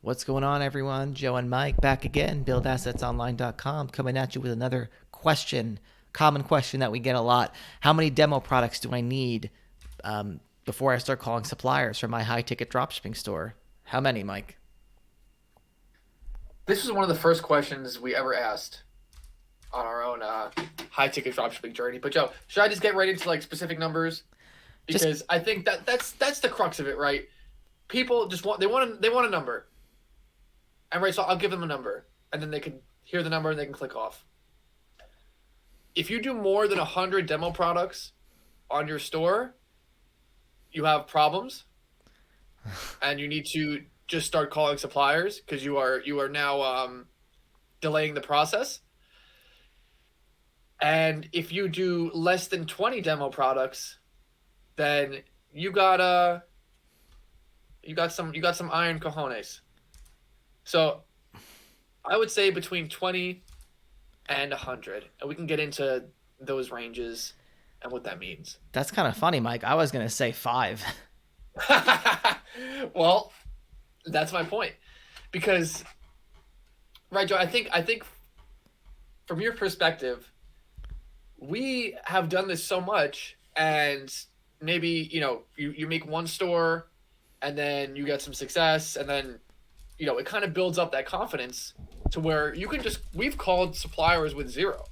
What's going on, everyone? Joe and Mike back again, buildassetsonline.com, coming at you with another question, common question that we get a lot. How many demo products do I need before I start calling suppliers for my high ticket dropshipping store? How many, Mike? This was one of the first questions we ever asked on our own high ticket dropshipping journey. But Joe, should I just get right into like specific numbers? Just, Because I think that's the crux of it, right? People just want a number, and right, so I'll give them a number, and then they can hear the number and they can click off. If you do more than 100 demo products on your store, you have problems, and you need to just start calling suppliers because you are now delaying the process. And if you do less than 20 demo products, then you got some iron cojones. So I would say between 20 and 100, and we can get into those ranges and what that means. that's kind of funny, Mike. I was going to say five. Well, that's my point. Because right, Joe, I think from your perspective, we have done this so much, and maybe you make one store and then you get some success, and then it kind of builds up that confidence to where you can just we've called suppliers with zero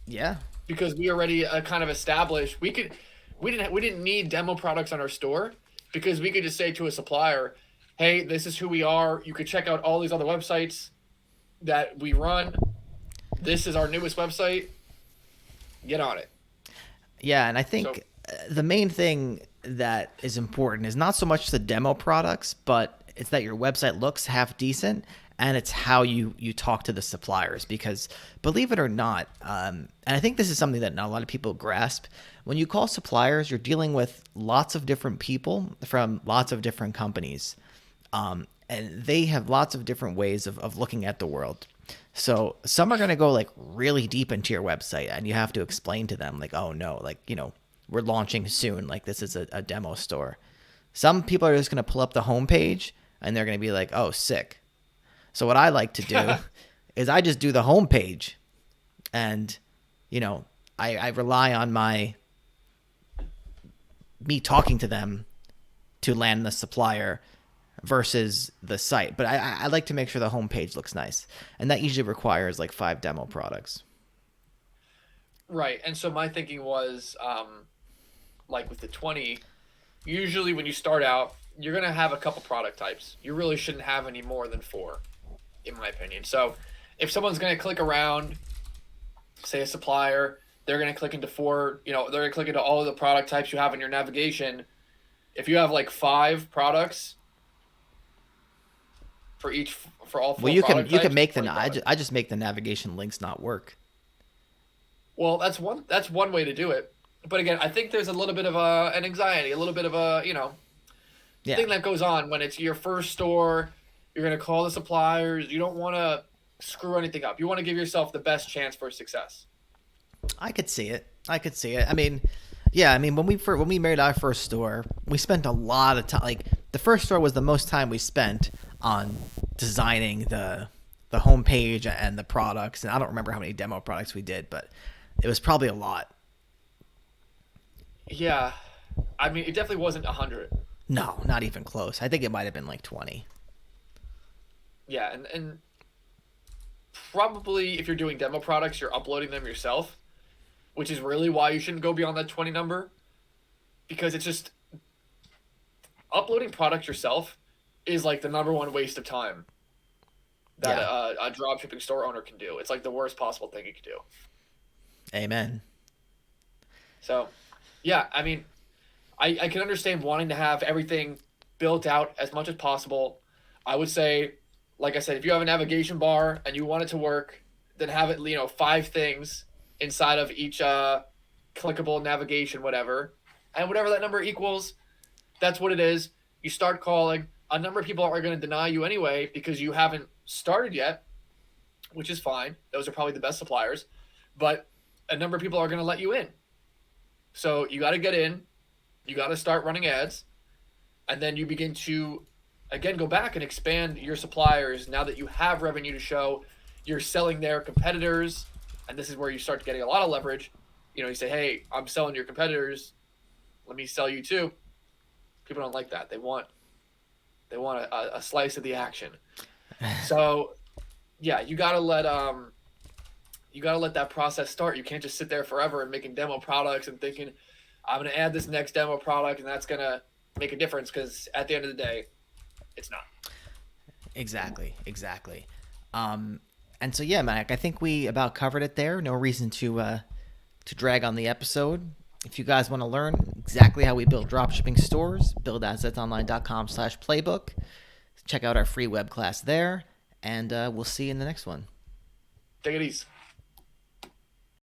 Yeah. because we already kind of established we didn't need demo products on our store because we could just say to a supplier, hey, this is who we are, you could check out all these other websites that we run, this is our newest website, get on it. Yeah, and I So think the main thing that is important is not so much the demo products, but it's that your website looks half decent and it's how you talk to the suppliers. Because believe it or not, and I think this is something that not a lot of people grasp. When you call suppliers, you're dealing with lots of different people from lots of different companies, and they have lots of different ways of looking at the world. So some are going to go like really deep into your website and you have to explain to them like, oh no, like, we're launching soon. Like this is a demo store. Some people are just going to pull up the homepage and they're going to be like, oh, sick. So what I like to do is I just do the homepage and, I rely on me talking to them to land the supplier versus the site. But I like to make sure the homepage looks nice. And that usually requires like 5 demo products. right, and so my thinking was like with the 20, usually when you start out, you're going to have a couple product types. You really shouldn't have any more than four, in my opinion. So if someone's going to click around, say a supplier, they're going to click into four, they're going to click into all of the product types you have in your navigation. If you have like 5 products for all Well, four you can product you can types, make 20 products. I just make the navigation links not work. Well, that's one way to do it. But again, I think there's a little bit of an anxiety, a little bit of a, Yeah, thing that goes on when it's your first store. You're going to call the suppliers. You don't want to screw anything up. You want to give yourself the best chance for success. I could see it. I could see it. I mean, yeah. I mean, when we made our first store, we spent a lot of time. Like the first store was the most time we spent on designing the homepage and the products. And I don't remember how many demo products we did, but it was probably a lot. Yeah. I mean, it definitely wasn't 100. No, not even close. I think it might have been like 20. Yeah, and probably if you're doing demo products, you're uploading them yourself, which is really why you shouldn't go beyond that 20 number because it's just uploading products yourself is like the number one waste of time that Yeah. a dropshipping store owner can do. It's like the worst possible thing you could do. Amen. So, yeah, I mean, I can understand wanting to have everything built out as much as possible. I would say, like I said, if you have a navigation bar and you want it to work, then have it, 5 things inside of each clickable navigation, whatever. And whatever that number equals, that's what it is. You start calling. A number of people are going to deny you anyway because you haven't started yet, which is fine. Those are probably the best suppliers. But a number of people are going to let you in. So you got to get in. You got to start running ads. And then you begin to again, go back and expand your suppliers now that you have revenue to show. You're selling their competitors, and this is where you start getting a lot of leverage. You say, hey, I'm selling your competitors. Let me sell you too. People don't like that. They want a slice of the action. So yeah, you gotta let that process start. You can't just sit there forever and making demo products and thinking, I'm gonna add this next demo product and that's gonna make a difference, because at the end of the day, it's not. Exactly, exactly. Um, and so yeah, Mike, I think we about covered it there. No reason to drag on the episode. If you guys want to learn exactly how we build dropshipping stores, buildassetsonline.com/playbook. Check out our free web class there, and we'll see you in the next one. Take it easy.